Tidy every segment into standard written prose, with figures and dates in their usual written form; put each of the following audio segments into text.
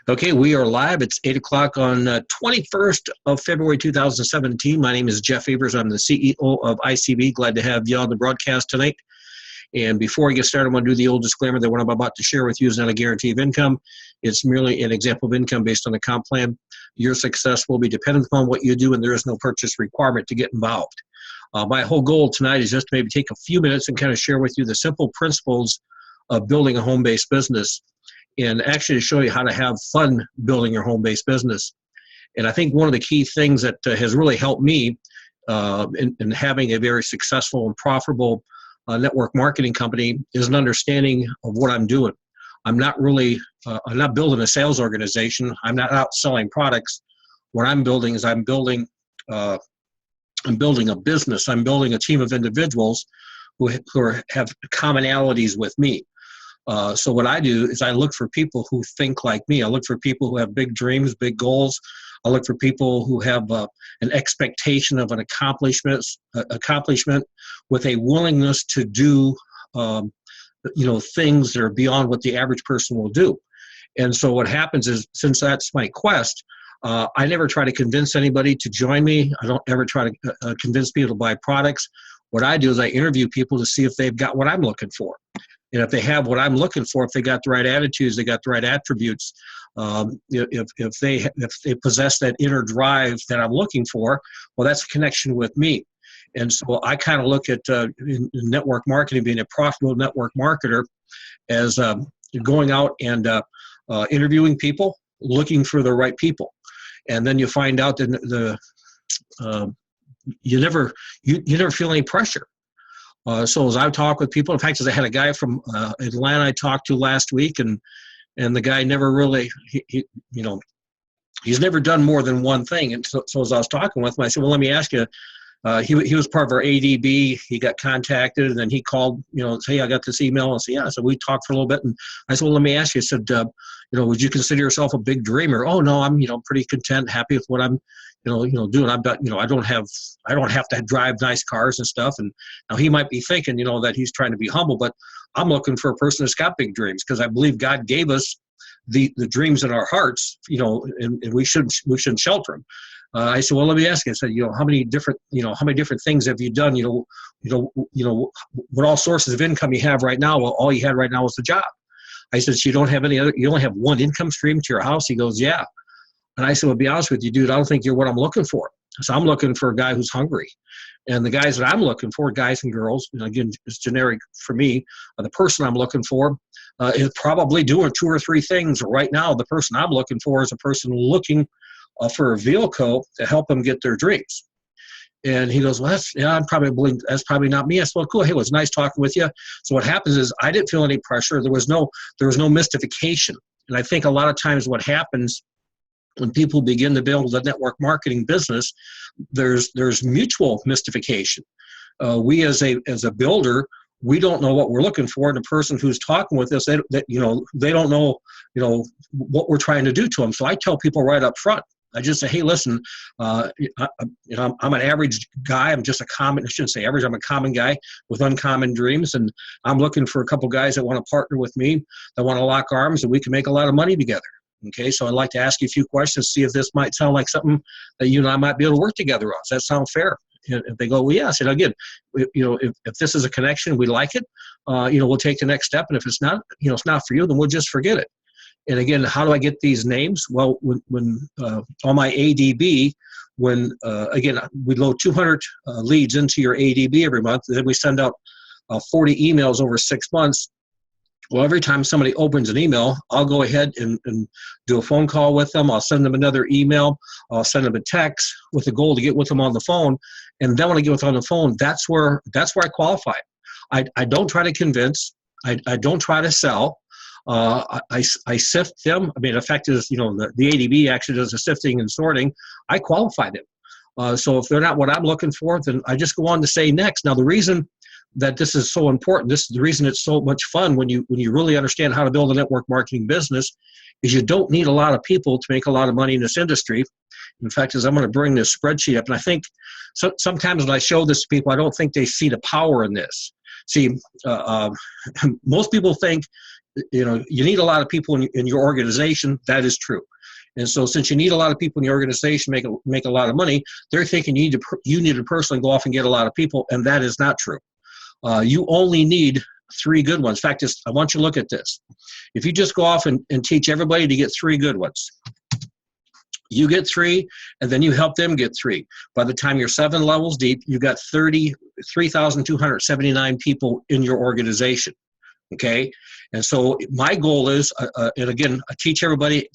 Okay, we are live. It's 8 o'clock on 21st of February 2017. My name is Jeff Evers. I'm the CEO of ICB. Glad to have you on the broadcast tonight. And before I get started, I want to do the old disclaimer that what I'm about to share with you is not a guarantee of income. It's merely an example of income based on a comp plan. Your success will be dependent upon what you do, and there is no purchase requirement to get involved. My whole goal tonight is just to maybe take a few minutes and kind of share with you the simple principles of building a home-based business, and actually to show you how to have fun building your home-based business. And I think one of the key things that has really helped me in having a very successful and profitable network marketing company is an understanding of what I'm doing. I'm not building a sales organization. I'm not out selling products. What I'm building is I'm building a business. I'm building a team of individuals who have commonalities with me. So what I do is I look for people who think like me. I look for people who have big dreams, big goals. I look for people who have an expectation of an accomplishment with a willingness to do, things that are beyond what the average person will do. And so what happens is, since that's my quest, I never try to convince anybody to join me. I don't ever try to convince people to buy products. What I do is I interview people to see if they've got what I'm looking for. And if they have what I'm looking for, if they got the right attitudes, they got the right attributes, if they possess that inner drive that I'm looking for, well, that's a connection with me. And so I kind of look at in network marketing, being a profitable network marketer, as going out and interviewing people, looking for the right people. And then you find out that you never feel any pressure. So as I talk with people, in fact, as I had a guy from Atlanta I talked to last week, and the guy never really, he's never done more than one thing. And so as I was talking with him, I said, well, let me ask you, he was part of our ADB. He got contacted, and then he called, said, hey, I got this email. And I said, yeah. So we talked for a little bit, and I said, well, let me ask you. I said, would you consider yourself a big dreamer? Oh, no, I'm, pretty content, happy with what I'm, doing. I'm not, I don't have to drive nice cars and stuff. And now he might be thinking, that he's trying to be humble, but I'm looking for a person that's got big dreams, because I believe God gave us the dreams in our hearts, and we shouldn't shelter them. I said, well, let me ask you. I said, how many different things have you done? What all sources of income you have right now? Well, all you had right now was the job. I said, so you don't have any other, you only have one income stream to your house? He goes, yeah. And I said, well, to be honest with you, dude, I don't think you're what I'm looking for. So I'm looking for a guy who's hungry. And the guys that I'm looking for, guys and girls, again, it's generic for me, the person I'm looking for is probably doing 2 or 3 things. Right now, the person I'm looking for is a person looking for a vehicle to help them get their dreams. And he goes, well, that's probably not me. I said, well, cool. Hey, it was nice talking with you. So what happens is I didn't feel any pressure. There was no mystification. And I think a lot of times what happens when people begin to build a network marketing business, there's mutual mystification. We as a builder, we don't know what we're looking for, and the person who's talking with us, they don't know, what we're trying to do to them. So I tell people right up front. I just say, hey, listen, I'm an average guy. I'm just I shouldn't say average. I'm a common guy with uncommon dreams, and I'm looking for a couple guys that want to partner with me, that want to lock arms, and we can make a lot of money together. Okay, so I'd like to ask you a few questions, see if this might sound like something that you and I might be able to work together on. Does that sound fair? And if they go, well, yeah. I said, again, if this is a connection, we like it, we'll take the next step. And if it's not, it's not for you, then we'll just forget it. And again, how do I get these names? Well, when on my ADB, again, we load 200 leads into your ADB every month, and then we send out 40 emails over 6 months. Well, every time somebody opens an email, I'll go ahead and do a phone call with them. I'll send them another email. I'll send them a text with the goal to get with them on the phone. And then when I get with them on the phone, that's where I qualify. I don't try to convince. I don't try to sell. I sift them. I mean, in fact, is the ADB actually does the sifting and sorting. I qualify them. So if they're not what I'm looking for, then I just go on to say next. Now, the reason that this is so important, this is the reason it's so much fun when you really understand how to build a network marketing business, is you don't need a lot of people to make a lot of money in this industry. In fact, as I'm going to bring this spreadsheet up, and I think sometimes when I show this to people, I don't think they see the power in this. See, most people think you need a lot of people in your organization. That is true. And so since you need a lot of people in the organization, make a lot of money, they're thinking you need to personally go off and get a lot of people, and that is not true. You only need 3 good ones. In fact, I want you to look at this. If you just go off and teach everybody to get 3 good ones, you get 3, and then you help them get 3. By the time you're 7 levels deep, you got 3,279 people in your organization. Okay, and so my goal is, and again, I teach everybody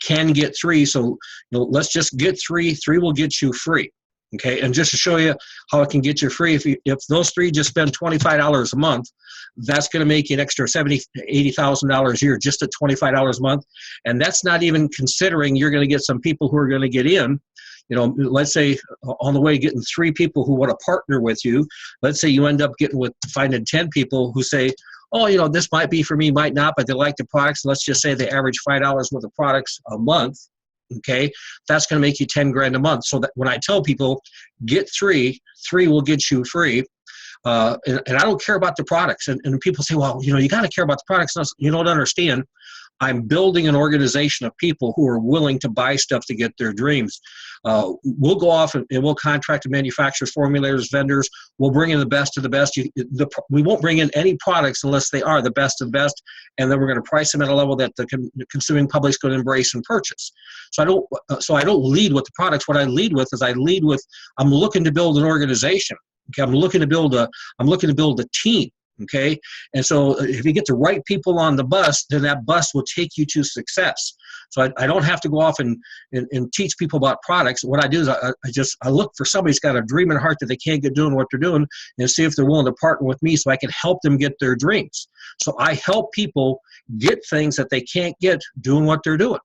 can get 3. So let's just get 3. 3 will get you free. Okay, and just to show you how it can get you free, if those 3 just spend $25 a month, that's going to make you an extra $70,000 to $80,000 a year just at $25 a month, and that's not even considering you're going to get some people who are going to get in. Let's say on the way getting 3 people who want to partner with you. Let's say you end up finding 10 people who say, oh, this might be for me, might not, but they like the products. Let's just say they average $5 worth of products a month. Okay, that's going to make you 10 grand a month. So that when I tell people get 3 will get you free. And I don't care about the products. And people say, well, you got to care about the products. You don't understand. I'm building an organization of people who are willing to buy stuff to get their dreams. We'll go off and we'll contract to manufacturers, formulators, vendors. We'll bring in the best of the best. We won't bring in any products unless they are the best of the best, and then we're going to price them at a level that the consuming public's going to embrace and purchase. So I don't lead with the products. What I lead with is I'm looking to build an organization. Okay, I'm looking to build a team. Okay, and so if you get the right people on the bus, then that bus will take you to success. So I don't have to go off and teach people about products. What I do is I look for somebody who's got a dream in heart that they can't get doing what they're doing, and see if they're willing to partner with me so I can help them get their dreams. So I help people get things that they can't get doing what they're doing.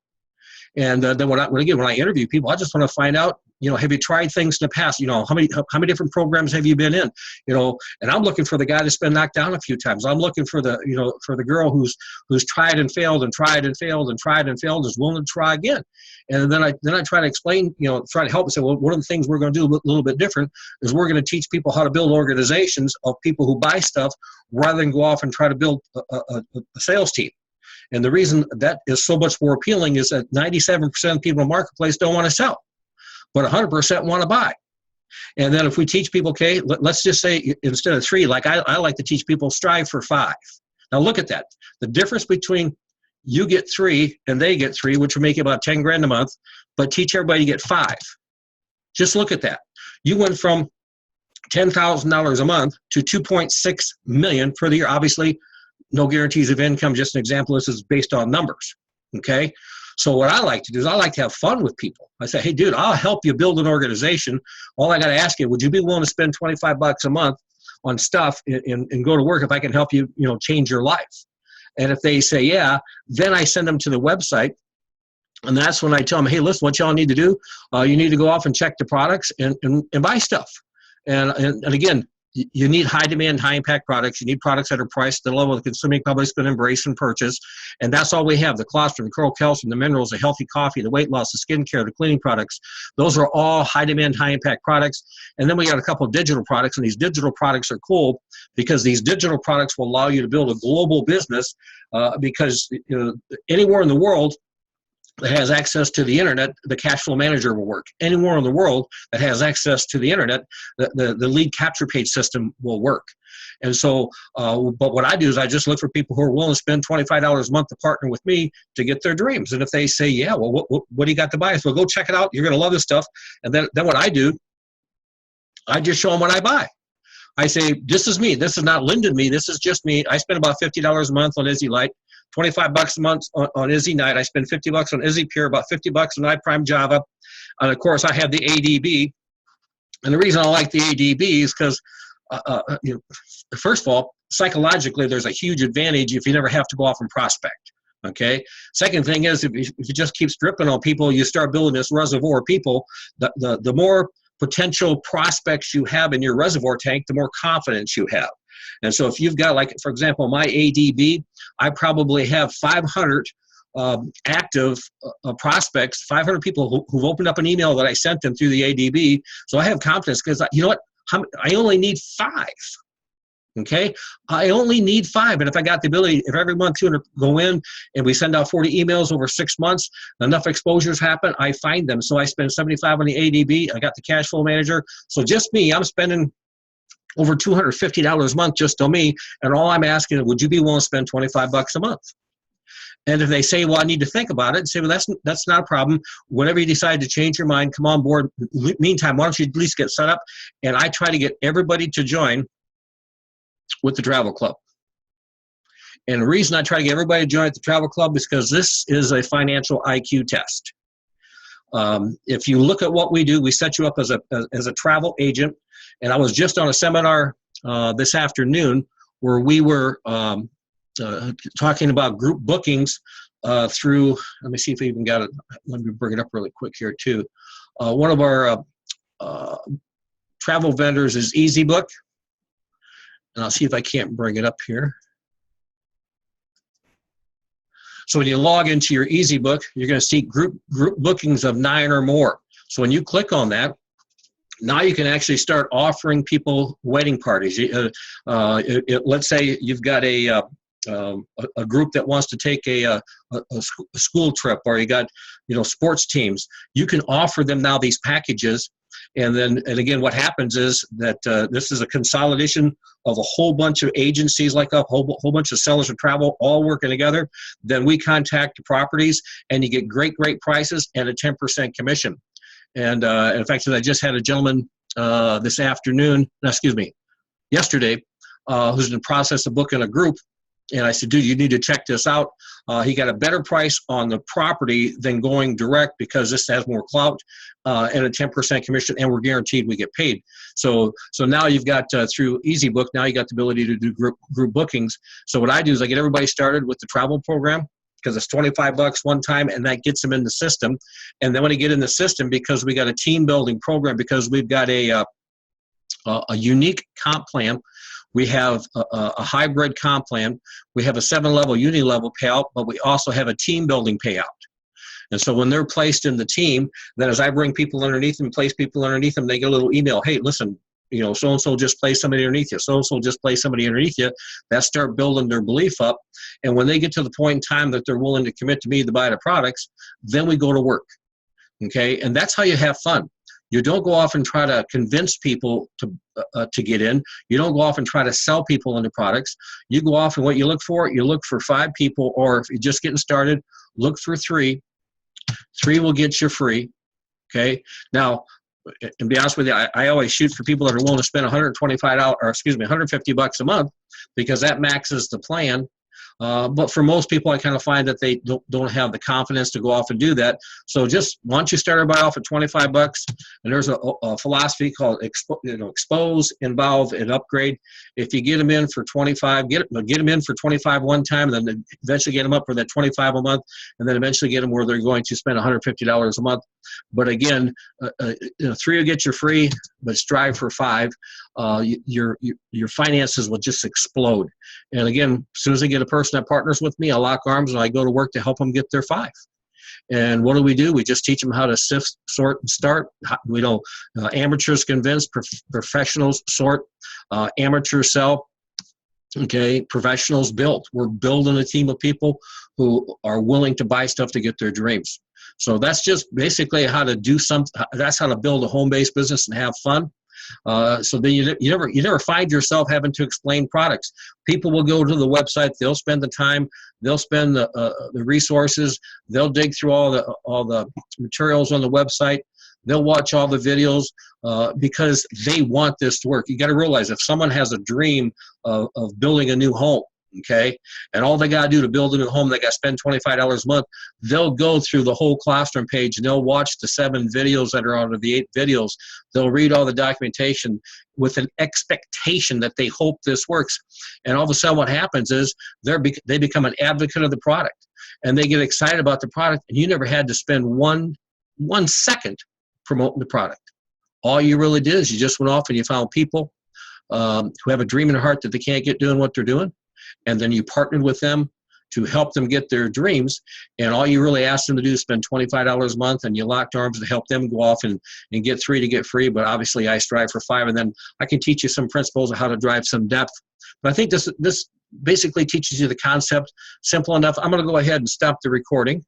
And then when I interview people, I just want to find out, have you tried things in the past? How many different programs have you been in? And I'm looking for the guy that's been knocked down a few times. I'm looking for the girl who's tried and failed and tried and failed and tried and failed, is willing to try again. And then I try to explain, try to help and say, well, one of the things we're going to do a little bit different is we're going to teach people how to build organizations of people who buy stuff rather than go off and try to build a sales team. And the reason that is so much more appealing is that 97% of people in the marketplace don't want to sell, but 100% want to buy. And then if we teach people, okay, let's just say instead of 3, like I like to teach people, strive for 5. Now look at that. The difference between you get 3 and they get 3, which will make you about 10 grand a month, but teach everybody to get 5. Just look at that. You went from $10,000 a month to $2.6 million for the year. Obviously, no guarantees of income, just an example. This is based on numbers, okay? So what I like to do is I like to have fun with people. I say, hey, dude, I'll help you build an organization. All I got to ask you, would you be willing to spend $25 a month on stuff and go to work if I can help you, change your life? And if they say, yeah, then I send them to the website. And that's when I tell them, hey, listen, what y'all need to do, you need to go off and check the products and buy stuff. And again, you need high demand, high impact products. You need products that are priced at the level the consuming public's going to embrace and purchase. And that's all we have. The colostrum, the coral calcium, the minerals, the healthy coffee, the weight loss, the skincare, the cleaning products. Those are all high demand, high impact products. And then we got a couple of digital products, and these digital products are cool because these digital products will allow you to build a global business because anywhere in the world that has access to the internet, the cash flow manager will work. Anywhere in the world that has access to the internet, the lead capture page system will work. And so, but what I do is I just look for people who are willing to spend $25 a month to partner with me to get their dreams. And if they say, yeah, well, what do you got to buy? So go check it out. You're going to love this stuff. And then what I do, I just show them what I buy. I say, this is me. This is not Linden me. This is just me. I spend about $50 a month on Izzy Light. $25 a month on Izzy Night. I spend $50 on Izzy Pure, about $50 on iPrime Java. And of course, I have the ADB. And the reason I like the ADB is because, first of all, psychologically, there's a huge advantage if you never have to go off and prospect. Okay. Second thing is, if you just keep stripping on people, you start building this reservoir of people. The more potential prospects you have in your reservoir tank, the more confidence you have. And so if you've got, like, for example, my ADB, I probably have 500 active prospects, 500 people who've opened up an email that I sent them through the ADB. So I have confidence because, you know what, I only need 5. Okay, I only need 5, and if I got the ability, if every month 200 go in, and we send out 40 emails over 6 months, enough exposures happen, I find them. So I spend 75 on the ADB. I got the cash flow manager. So just me, I'm spending over $250 a month just on me, and all I'm asking is, would you be willing to spend $25 a month? And if they say, well, I need to think about it, say, well, that's not a problem. Whenever you decide to change your mind, come on board. Meantime, why don't you at least get set up? And I try to get everybody to join with the travel club. And the reason I try to get everybody to join at the travel club is because this is a financial IQ test. If you look at what we do, we set you up as a travel agent. And I was just on a seminar this afternoon where we were talking about group bookings through, let me see if I even got it. Let me bring it up really quick here too. One of our travel vendors is EasyBook. And I'll see if I can't bring it up here. So when you log into your EasyBook, you're going to see group bookings of 9 or more. So when you click on that, now you can actually start offering people wedding parties. Let's say you've got a group that wants to take a school trip, or you got sports teams. You can offer them now these packages. And again, what happens is that this is a consolidation of a whole bunch of agencies, like a whole bunch of sellers of travel, all working together. Then we contact the properties, and you get great prices and a 10% commission. And in fact, I just had a gentleman yesterday, who's in the process of booking a group. And I said, dude, you need to check this out. He got a better price on the property than going direct, because this has more clout and a 10% commission, and we're guaranteed we get paid. So now you've got, through EasyBook, now you got the ability to do group bookings. So what I do is I get everybody started with the travel program, because it's $25 one time, and that gets them in the system. And then when they get in the system, because we got a team building program, because we've got a unique comp plan. We have a hybrid comp plan. We have a 7-level uni-level payout, but we also have a team building payout. And so when they're placed in the team, then as I bring people underneath them, place people underneath them, they get a little email, hey, listen, so-and-so just placed somebody underneath you. So-and-so just placed somebody underneath you. That start building their belief up. And when they get to the point in time that they're willing to commit to me to buy the products, then we go to work. Okay? And that's how you have fun. You don't go off and try to convince people to get in. You don't go off and try to sell people into products. You go off and what you look for 5 people, or if you're just getting started, look for 3. 3 will get you free. Okay. Now, and to be honest with you, I always shoot for people that are willing to spend $150 a month, because that maxes the plan. But for most people, I kind of find that they don't have the confidence to go off and do that. So just once you start everybody off at $25, and there's a philosophy called expose, involve, and upgrade. If you get them in for 25, get them in for 25 one time, and then eventually get them up for that 25 a month, and then eventually get them where they're going to spend $150 a month. But again, 3 will get you free, but strive for 5. Your finances will just explode. And again, as soon as I get a person that partners with me, I lock arms and I go to work to help them get their 5. And what do? We just teach them how to sift, sort, and start. Amateurs convince, professionals sort, amateurs sell. Okay, professionals build. We're building a team of people who are willing to buy stuff to get their dreams. So that's just basically how to do something. That's how to build a home-based business and have fun. So then you never find yourself having to explain products. People will go to the website. They'll spend the time. They'll spend the resources. They'll dig through all the materials on the website. They'll watch all the videos because they want this to work. You got to realize, if someone has a dream of building a new home, okay, and all they got to do to build a new home, they got to spend $25 a month, they'll go through the whole classroom page, and they'll watch the 7 videos that are out of the 8 videos. They'll read all the documentation with an expectation that they hope this works. And all of a sudden what happens is they become an advocate of the product, and they get excited about the product, and you never had to spend one second promoting the product. All you really did is you just went off and you found people who have a dream in their heart that they can't get doing what they're doing, and then you partnered with them, to help them get their dreams. And all you really ask them to do is spend $25 a month, and you locked arms to help them go off and get 3 to get free. But obviously I strive for 5, and then I can teach you some principles of how to drive some depth. But I think this basically teaches you the concept simple enough. I'm going to go ahead and stop the recording.